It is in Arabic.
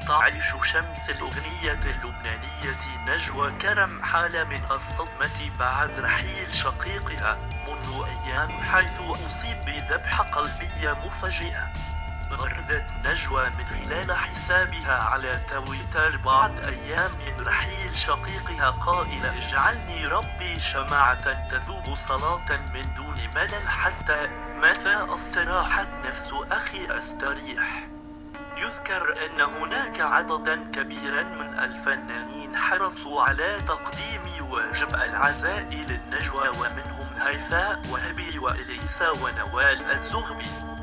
تعيش شمس الأغنية اللبنانية نجوى كرم حالة من الصدمة بعد رحيل شقيقها منذ أيام، حيث أصيب بذبحة قلبية مفاجئة. غردت نجوى من خلال حسابها على تويتر بعد أيام من رحيل شقيقها قائلة: اجعلني ربي شمعة تذوب صلاة من دون ملل، حتى متى استراحت نفس أخي أستريح. يذكر أن هناك عددا كبيرا من الفنانين حرصوا على تقديم واجب العزاء للنجوى، ومنهم هيفاء وهبي وإليسا ونوال الزغبي.